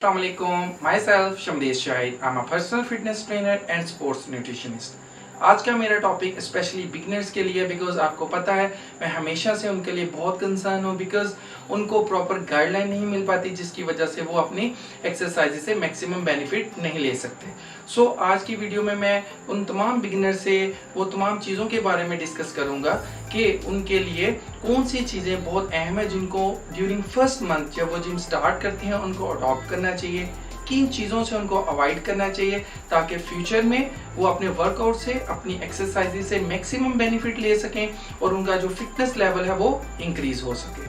Assalamualaikum. Myself Shamdesh Shahid. I'm a personal fitness trainer and sports nutritionist. आज का मेरा topic specially beginners के लिए बिकॉज आपको पता है मैं हमेशा से उनके लिए बहुत कंसर्न हूँ बिकॉज उनको प्रॉपर गाइडलाइन नहीं मिल पाती जिसकी वजह से वो अपनी एक्सरसाइज से मैक्सिमम बेनिफिट नहीं ले सकते। सो आज की वीडियो में मैं उन तमाम बिगनर से वो तमाम चीज़ों के बारे में डिस्कस करूँगा कि उनके लिए कौन सी चीज़ें बहुत अहम है जिनको ड्यूरिंग फर्स्ट मंथ जब वो जिम स्टार्ट करते हैं उनको अडॉप्ट करना चाहिए, किन चीज़ों से उनको अवॉइड करना चाहिए ताकि फ्यूचर में वो अपने वर्कआउट से अपनी एक्सरसाइज से मैक्सिमम बेनिफिट ले सकें और उनका जो फिटनेस लेवल है वो इंक्रीज हो सके।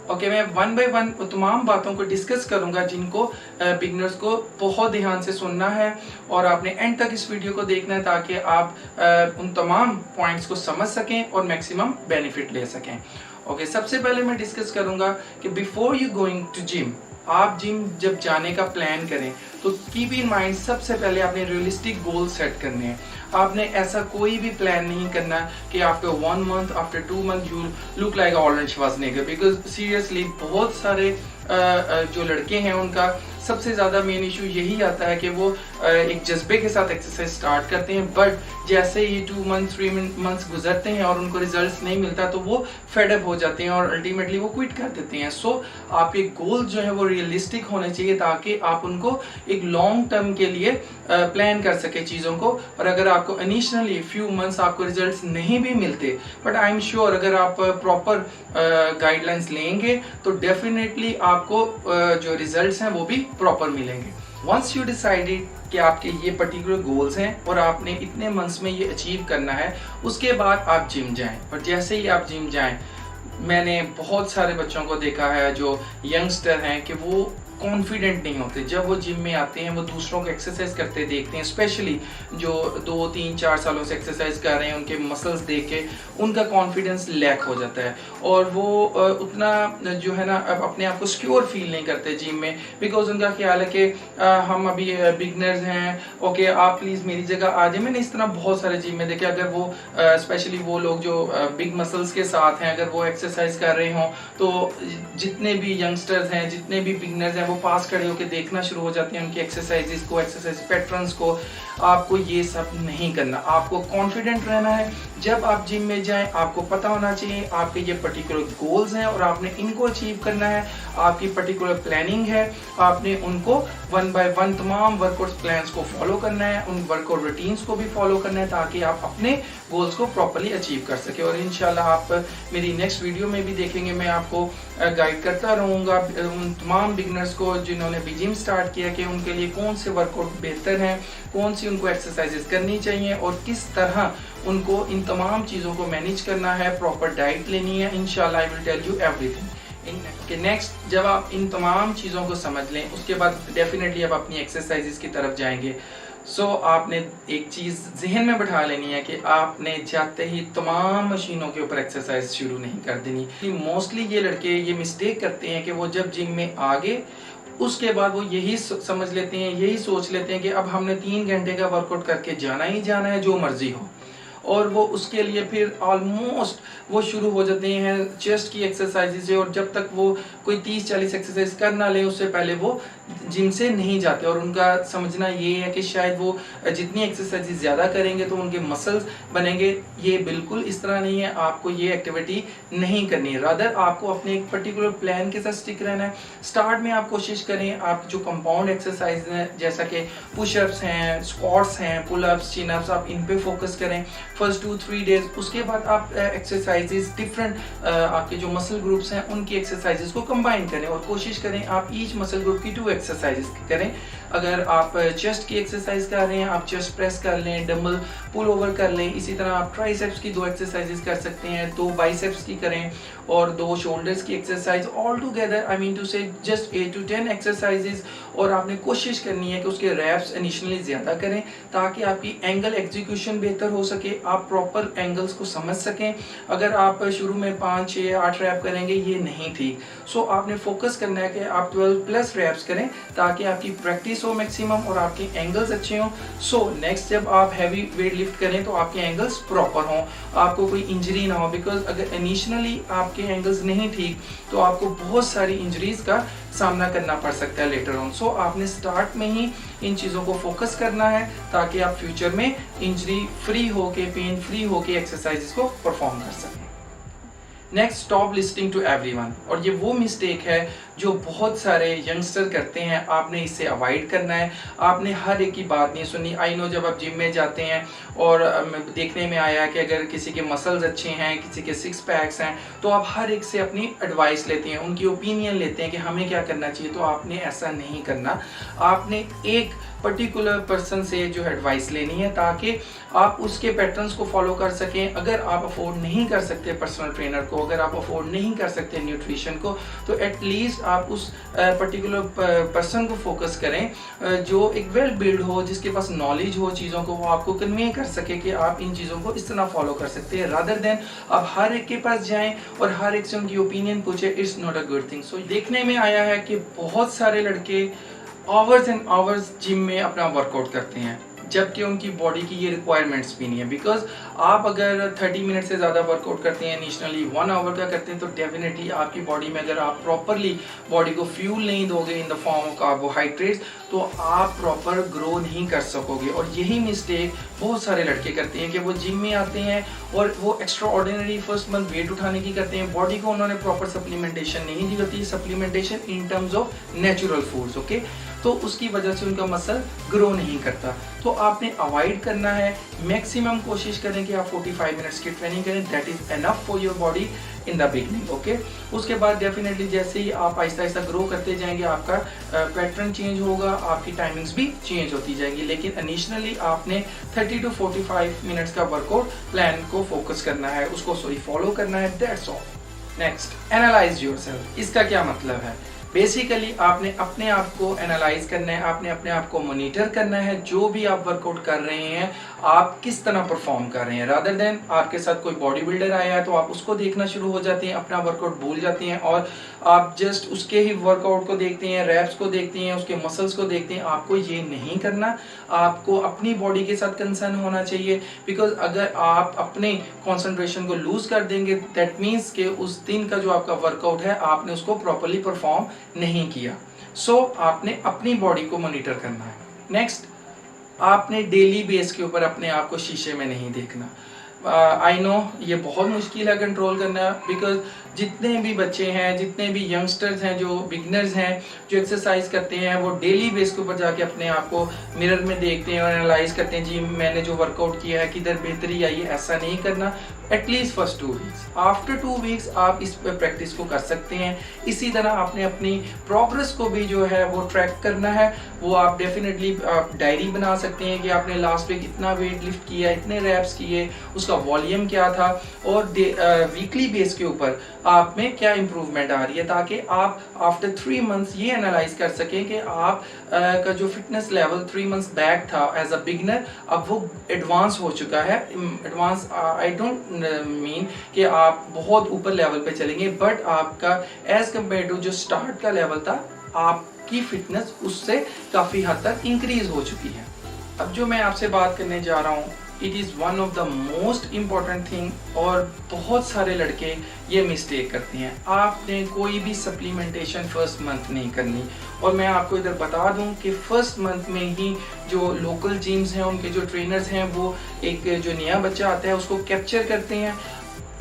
ओके, मैं वन बाय वन तमाम बातों को डिस्कस करूंगा जिनको बिगनर्स को बहुत ध्यान से सुनना है और आपने एंड तक इस वीडियो को देखना है ताकि आप उन तमाम पॉइंट्स को समझ सकें और मैक्सिमम बेनिफिट ले सकें। ओके, सबसे पहले मैं डिस्कस करूंगा कि before you going to gym, आप जिम जब जाने का प्लान करें तो कीप इन माइंड सबसे पहले आपने रियलिस्टिक गोल सेट करने हैं। आपने ऐसा कोई भी प्लान नहीं करना कि after 1 month after 2 month you look like Arnold Schwarzenegger because seriously बहुत सारे जो लड़के हैं उनका सबसे ज़्यादा मेन इशू यही आता है कि वो एक जज्बे के साथ एक्सरसाइज स्टार्ट करते हैं बट जैसे ही 2 मंथ्स 3 मंथ्स गुजरते हैं और उनको रिजल्ट्स नहीं मिलता तो वो फेडअप हो जाते हैं और अल्टीमेटली वो क्विट कर देते हैं। सो आपके गोल जो है वो रियलिस्टिक होने चाहिए ताकि आप उनको एक लॉन्ग टर्म के लिए प्लान कर सके चीज़ों को। और अगर आपको इनिशियली फ्यू मंथ्स आपको रिजल्ट्स नहीं भी मिलते बट आई एम श्योर अगर आप प्रॉपर गाइडलाइंस लेंगे तो डेफिनेटली आपको जो रिजल्ट्स हैं वो भी प्रॉपर मिलेंगे। वंस यू डिसाइडेड कि आपके ये पर्टिकुलर गोल्स हैं और आपने इतने मंथ्स में ये अचीव करना है, उसके बाद आप जिम जाएं। और जैसे ही आप जिम जाएं, मैंने बहुत सारे बच्चों को देखा है जो यंगस्टर हैं कि वो कॉन्फिडेंट नहीं होते। जब वो जिम में आते हैं वो दूसरों को एक्सरसाइज करते देखते हैं, स्पेशली जो 2 3 4 सालों से एक्सरसाइज कर रहे हैं उनके मसल्स देख के उनका कॉन्फिडेंस लैक हो जाता है और वो उतना जो है ना अब अपने आप को सिक्योर फील नहीं करते जिम में बिकॉज उनका ख्याल है कि हम अभी बिगनर्स हैं, ओके आप प्लीज़ मेरी जगह आ जाए। मैंने इस तरह बहुत सारे जिम में देखे, अगर वो स्पेशली वो लोग जो बिग मसल्स के साथ हैं अगर वो एक्सरसाइज कर रहे हों तो जितने भी यंगस्टर्स हैं जितने भी बिगनर्स हैं वो पास खड़े होकर देखना शुरू हो जाते हैं उनकी एक्सरसाइजेस को, एक्सरसाइज पैटर्न्स को। आपको ये सब नहीं करना, आपको कॉन्फिडेंट रहना है। जब आप जिम में जाएं आपको पता होना चाहिए आपके ये पर्टिकुलर गोल्स हैं और आपने इनको अचीव करना है। आपकी पर्टिकुलर प्लानिंग है, आपने उनको 1 बाय 1 तमाम वर्कआउट प्लान्स को फॉलो करना है, उन वर्कआउट रूटीन्स को भी फॉलो करना है ताकि आप अपने गोल्स को प्रॉपरली अचीव कर सके। और इंशाल्लाह आप मेरी नेक्स्ट वीडियो में भी देखेंगे, मैं आपको गाइड करता रहूँगा उन तमाम बिगनर्स को जिन्होंने भी जिम स्टार्ट किया कि उनके लिए कौन से वर्कआउट बेहतर हैं, कौन सी उनको एक्सरसाइजेस करनी चाहिए और किस तरह उनको इन तमाम चीज़ों को मैनेज करना है, प्रॉपर डाइट लेनी है। इंशाल्लाह I will tell you everything. Next जब आप इन तमाम चीज़ों को समझ लें उसके बाद डेफिनेटली आप अपनी एक्सरसाइजेस की तरफ जाएंगे। सो आपने एक चीज़ जहन में बैठा लेनी है कि आपने जाते ही तमाम मशीनों के ऊपर एक्सरसाइज शुरू नहीं कर देनी। मोस्टली ये लड़के ये मिस्टेक करते हैं कि वो जब जिम में आ गए उसके बाद वो यही समझ लेते हैं, यही सोच लेते हैं कि अब हमने 3 घंटे का वर्कआउट करके जाना ही जाना है जो मर्जी हो, और वो उसके लिए फिर ऑलमोस्ट वो शुरू हो जाते हैं चेस्ट की एक्सरसाइज से। और जब तक वो कोई 30-40 एक्सरसाइज कर ना ले उससे पहले वो जिम से नहीं जाते और उनका समझना ये है कि शायद वो जितनी एक्सरसाइज ज़्यादा करेंगे तो उनके मसल्स बनेंगे। ये बिल्कुल इस तरह नहीं है, आपको ये एक्टिविटी नहीं करनी है। रादर आपको अपने एक पर्टिकुलर प्लान के साथ स्टिक रहना है। स्टार्ट में आप कोशिश करें आप जो कंपाउंड एक्सरसाइज हैं जैसा कि पुशअप्स हैं, स्क्वाट्स हैं, पुलअप्स, चिनअप्स, आप इन पे फोकस करें फर्स्ट 2-3 डेज। उसके बाद आप एक्सरसाइजेस डिफरेंट आपके जो मसल ग्रुप्स हैं उनकी एक्सरसाइजेस को कंबाइन करें और कोशिश करें आप ईच मसल ग्रुप की 2 एक्सरसाइजेस करें। अगर आप चेस्ट की एक्सरसाइज कर रहे हैं आप चेस्ट प्रेस कर लें, डंबल पुल ओवर कर लें। इसी तरह आप ट्राइसेप्स की 2 एक्सरसाइजेस कर सकते हैं, 2 बाइसेप्स की करें और 2 शोल्डर्स की exercise. All together I mean to say just 8 to 10 exercises. और आपने कोशिश करनी है कि उसके रैप्स इनिशियली ज़्यादा करें ताकि आपकी एंगल एग्जीक्यूशन बेहतर हो सके, आप प्रॉपर एंगल्स को समझ सकें। अगर आप शुरू में 5 6 8 रैप करेंगे ये नहीं ठीक। सो आपने फोकस करना है कि आप 12+ रैप्स करें ताकि आपकी प्रैक्टिस प्रैक्टिस हो मैक्सिमम और आपके एंगल्स अच्छे हों। सो नेक्स्ट जब आप हैवी वेट लिफ्ट करें तो आपके एंगल्स प्रॉपर हों, आपको कोई इंजरी ना हो, बिकॉज अगर इनिशियली आपके एंगल्स नहीं ठीक तो आपको बहुत सारी इंजरीज का सामना करना पड़ सकता है लेटर ऑन। सो आपने स्टार्ट में ही इन चीज़ों को फोकस करना है ताकि आप फ्यूचर में इंजरी फ्री होके, पेन फ्री होके एक्सरसाइजेस को परफॉर्म कर सकें। Next, stop listening to everyone. और ये वो मिस्टेक है जो बहुत सारे यंगस्टर करते हैं, आपने इससे अवॉइड करना है। आपने हर एक की बात नहीं सुननी। आई नो जब आप जिम में जाते हैं और देखने में आया कि अगर किसी के मसल्स अच्छे हैं, किसी के सिक्स पैक्स हैं, तो आप हर एक से अपनी एडवाइस लेते हैं, उनकी ओपिनियन लेते हैं कि हमें क्या करना चाहिए। तो आपने ऐसा नहीं करना। आपने एक पर्टिकुलर पर्सन से जो एडवाइस लेनी है ताकि आप उसके पैटर्न्स को फॉलो कर सकें। अगर आप अफोर्ड नहीं कर सकते पर्सनल ट्रेनर को, अगर आप अफोर्ड नहीं कर सकते न्यूट्रिशन को, तो एटलीस्ट आप उस पर्टिकुलर पर्सन को फोकस करें जो एक वेल बिल्ड हो, जिसके पास नॉलेज हो चीज़ों को, वो आपको कन्वे कर सके कि आप इन चीज़ों को इस तरह फॉलो कर सकते हैं, रादर देन आप हर एक के पास जाएं और हर एक से उनकी ओपिनियन पूछे। It's not a good thing. So देखने में आया है कि बहुत सारे लड़के आवर्स एंड आवर्स जिम में अपना वर्कआउट करते हैं, जबकि उनकी बॉडी की ये रिक्वायरमेंट्स भी नहीं है। बिकॉज आप अगर 30 मिनट से ज़्यादा वर्कआउट करते हैं, इनिशियली 1 आवर का करते हैं, तो डेफिनेटली आपकी बॉडी में अगर आप प्रॉपरली बॉडी को फ्यूल नहीं दोगे in the form of carbohydrates, तो आप प्रॉपर ग्रो नहीं कर सकोगे। और यही मिस्टेक बहुत सारे लड़के करते हैं कि वो जिम में आते हैं और वो extraordinary first month weight उठाने की करते हैं, बॉडी को उन्होंने प्रॉपर सप्लीमेंटेशन नहीं दी होती, supplementation in terms of natural foods, okay. तो उसकी वजह से उनका मसल ग्रो नहीं करता। तो आपने अवॉइड करना है। मैक्सिमम कोशिश करें कि आप 45 मिनट्स की ट्रेनिंग करें, that is enough for your body in the beginning, okay. उसके बाद डेफिनेटली जैसे ही आप आहिस्ता आहिस्ता ग्रो करते जाएंगे, आपका पैटर्न चेंज होगा, आपकी टाइमिंग्स भी चेंज होती जाएगी। लेकिन इनिशियली आपने 30 to 45 मिनट्स का वर्कआउट प्लान को फोकस करना है, उसको फॉलो करना है, that's all. Next, analyse yourself. इसका क्या मतलब है? बेसिकली आपने अपने आप को एनालाइज करना है, आपने अपने आप को मॉनिटर करना है। जो भी आप वर्कआउट कर रहे हैं, आप किस तरह परफॉर्म कर रहे हैं, रादर देन आपके साथ कोई बॉडी बिल्डर आया है तो आप उसको देखना शुरू हो जाते हैं, अपना वर्कआउट भूल जाते हैं और आप जस्ट उसके ही वर्कआउट को देखते हैं, रैप्स को देखते हैं, उसके मसल्स को देखते हैं। आपको ये नहीं करना। आपको अपनी बॉडी के साथ कंसर्न होना चाहिए, बिकॉज अगर आप अपने कॉन्सेंट्रेशन को लूज कर देंगे, दैट मीन्स कि उस दिन का जो आपका वर्कआउट है आपने उसको प्रॉपरली परफॉर्म नहीं किया। सो आपने अपनी बॉडी को मॉनिटर करना है। नेक्स्ट, आपने डेली बेस के ऊपर अपने आप को शीशे में नहीं देखना। आई नो ये बहुत मुश्किल है कंट्रोल करना, बिकॉज जितने भी बच्चे हैं, जितने भी यंगस्टर्स हैं, जो बिगनर्स हैं, जो एक्सरसाइज करते हैं, वो डेली बेस के ऊपर जाके अपने आप को मिरर में देखते हैं और एनालाइज करते हैं, जी मैंने जो वर्कआउट किया है किधर बेहतरी आई है। ऐसा नहीं करना। At least first 2 weeks, after 2 weeks आप इस प्रैक्टिस को कर सकते हैं। इसी तरह आपने अपनी प्रोग्रेस को भी जो है वो ट्रैक करना है। वो आप डेफिनेटली डायरी बना सकते हैं कि आपने लास्ट वीक इतना वेट लिफ्ट किया, इतने रैप्स किए, उसका वॉल्यूम क्या था, और वीकली बेस के ऊपर आप में क्या इंप्रूवमेंट आ रही है, ताकि आप आफ्टर 3 मंथ्स ये एनालाइज कर सकें कि आप का जो फिटनेस लेवल 3 मंथ्स बैक था एज अ बिगनर, अब वो एडवांस हो चुका है। एडवांस आई डोंट मीन कि आप बहुत ऊपर लेवल पे चलेंगे, बट आपका एज कम्पेयर टू जो स्टार्ट का लेवल था, आपकी फिटनेस उससे काफ़ी हद तक इंक्रीज हो चुकी है। अब जो मैं आपसे बात करने जा रहा हूँ, it is one of the most important thing, और बहुत सारे लड़के ये मिस्टेक करते हैं। आपने कोई भी सप्लीमेंटेशन फर्स्ट मंथ नहीं करनी। और मैं आपको इधर बता दूं कि फर्स्ट मंथ में ही जो लोकल जिम्स हैं, उनके जो ट्रेनर्स हैं, वो एक जो नया बच्चा आता है उसको कैप्चर करते हैं।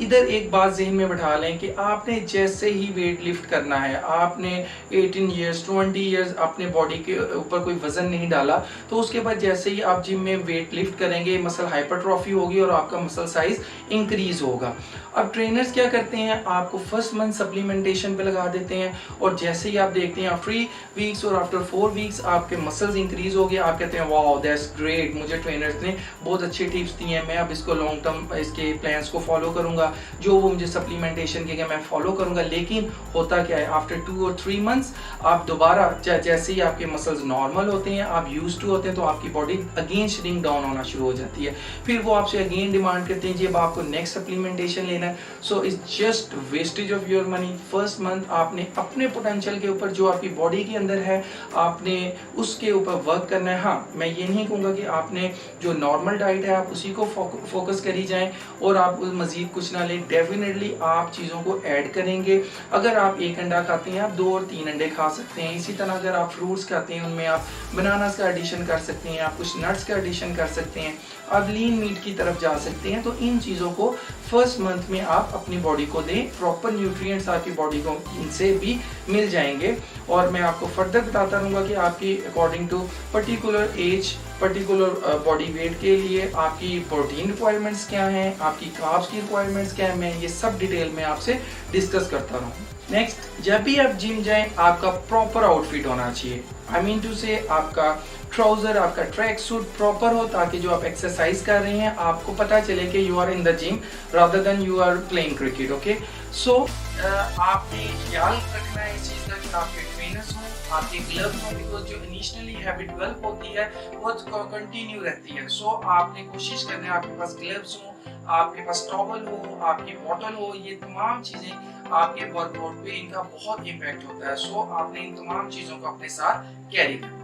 इधर एक बात जहन में बैठा लें कि आपने जैसे ही वेट लिफ्ट करना है, आपने 18 ईयर्स 20 ईयर्स अपने बॉडी के ऊपर कोई वजन नहीं डाला, तो उसके बाद जैसे ही आप जिम में वेट लिफ्ट करेंगे, मसल हाइपरट्रॉफी होगी और आपका मसल साइज इंक्रीज होगा। अब ट्रेनर्स क्या करते हैं, आपको फर्स्ट मंथ सप्लीमेंटेशन पे लगा देते हैं, और जैसे ही आप देखते हैं 3 वीक्स और आफ्टर 4 वीक्स आपके मसल्स इंक्रीज हो गए। आप कहते हैं वाओ दैट्स ग्रेट, मुझे ट्रेनर्स ने बहुत अच्छे टिप्स दिए हैं, मैं अब इसको लॉन्ग टर्म इसके प्लान्स को फॉलो करूंगा। करूँगा, जो वो मुझे सप्लीमेंटेशन के मैं फॉलो करूँगा। लेकिन होता क्या है, आफ्टर 2 और 3 मंथ्स आप दोबारा जैसे ही आपके मसल्स नॉर्मल होते हैं, आप यूज टू होते हैं, तो आपकी बॉडी अगेन श्रिंक डाउन होना शुरू हो जाती है। फिर वो आपसे अगेन डिमांड करते हैं जी अब आपको नेक्स्ट सप्लीमेंटेशन लेना है। So it's just wastage of your money. First month आपने अपने पोटेंशियल के ऊपर जो आपकी बॉडी के अंदर है आपने उसके ऊपर वर्क करना है। हाँ, मैं ये नहीं कहूँगा कि आपने जो नॉर्मल डाइट है आप उसी को फोकस करी जाएं और आप मजीद कुछ ना लें। डेफिनेटली आप चीज़ों को ऐड करेंगे। अगर आप 1 अंडा खाते हैं आप 2 और 3 अंडे खा सकते हैं। इसी तरह अगर आप फ्रूट्स खाते हैं उनमें आप बनानास का एडिशन कर सकते हैं, आप कुछ नट्स का एडिशन कर सकते हैं, आप लीन मीट की तरफ जा सकते हैं। तो इन चीज़ों को फर्स्ट मंथ में आप अपनी बॉडी को दें। प्रॉपर न्यूट्रिएंट्स आपकी बॉडी को इनसे भी मिल जाएंगे। और मैं आपको फर्दर बताता रहूँगा कि आपकी according to particular age, particular body weight के लिए आपकी प्रोटीन रिक्वायरमेंट्स क्या हैं, आपकी कार्ब्स की रिक्वायरमेंट्स क्या है, मैं ये सब डिटेल में आपसे डिस्कस करता रहूँ। नेक्स्ट, जब भी आप जिम जाएं आपका प्रॉपर आउटफिट होना चाहिए। आई मीन टू से आपका ट्राउजर, आपका ट्रैक सूट प्रॉपर हो, ताकि जो आप एक्सरसाइज कर रहे हैं आपको पता चले कि you are in the gym rather than you are playing cricket. Okay, so आपने ख्याल रखना है इस चीज़ का कि आपके ट्रेनर्स हों, आपके ग्लव्स हों, बिकॉज जो इनिशियली हैबिट डेवलप होती है वो कंटिन्यू रहती है। सो आपने कोशिश करनी है आपके पास ग्लव्स हों, आपके पास टॉवल हो, आपकी बॉटल हो, ये तमाम चीज़ें आपके वर्कआउट पे इनका बहुत इम्पैक्ट होता है। सो आपने इन तमाम चीज़ों को अपने साथ कैरी करना है।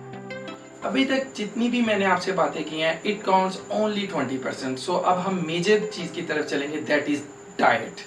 अभी तक जितनी भी मैंने आपसे बातें की हैं इट काउंट्स ओनली 20%। सो अब हम मेजर चीज़ की तरफ चलेंगे, दैट इज डाइट।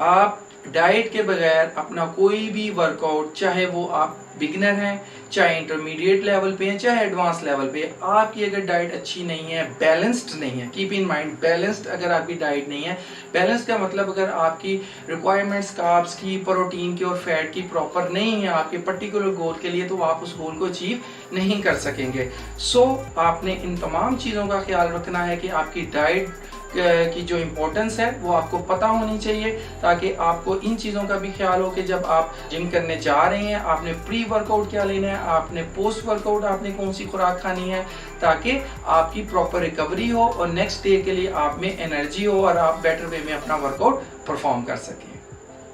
आप डाइट के बगैर अपना कोई भी वर्कआउट, चाहे वो आप बिगिनर हैं, चाहे इंटरमीडिएट लेवल पे हैं, चाहे एडवांस लेवल पे, आपकी अगर डाइट अच्छी नहीं है, बैलेंस्ड नहीं है, कीप इन माइंड बैलेंस्ड अगर आपकी डाइट नहीं है, बैलेंस का मतलब अगर आपकी रिक्वायरमेंट्स कार्ब्स की, प्रोटीन की और फैट की प्रॉपर नहीं है आपके पर्टिकुलर गोल के लिए, तो आप उस गोल को अचीव नहीं कर सकेंगे। सो आपने इन तमाम चीज़ों का ख्याल रखना है कि आपकी डाइट की जो इम्पोर्टेंस है वो आपको पता होनी चाहिए, ताकि आपको इन चीज़ों का भी ख्याल हो कि जब आप जिम करने जा रहे हैं आपने प्री वर्कआउट क्या लेना है, आपने पोस्ट वर्कआउट आपने कौन सी खुराक खानी है, ताकि आपकी प्रॉपर रिकवरी हो और नेक्स्ट डे के लिए आप में एनर्जी हो और आप बेटर वे में अपना वर्कआउट परफॉर्म कर सकें।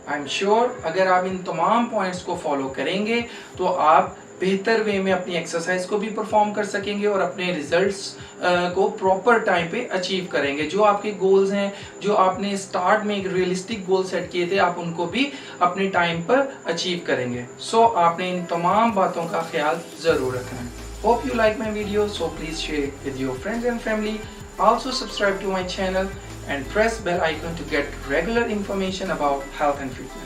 आई एम श्योर अगर आप इन तमाम पॉइंट्स को फॉलो करेंगे तो आप बेहतर वे में अपनी एक्सरसाइज को भी परफॉर्म कर सकेंगे और अपने रिजल्ट्स को प्रॉपर टाइम पे अचीव करेंगे। जो आपके गोल्स हैं, जो आपने स्टार्ट में एक रियलिस्टिक गोल सेट किए थे, आप उनको भी अपने टाइम पर अचीव करेंगे। सो आपने इन तमाम बातों का ख्याल ज़रूर रखना है। Hope you like my video, so please share it with your friends and family. Also subscribe to my channel and press bell icon to get regular information about health and fitness.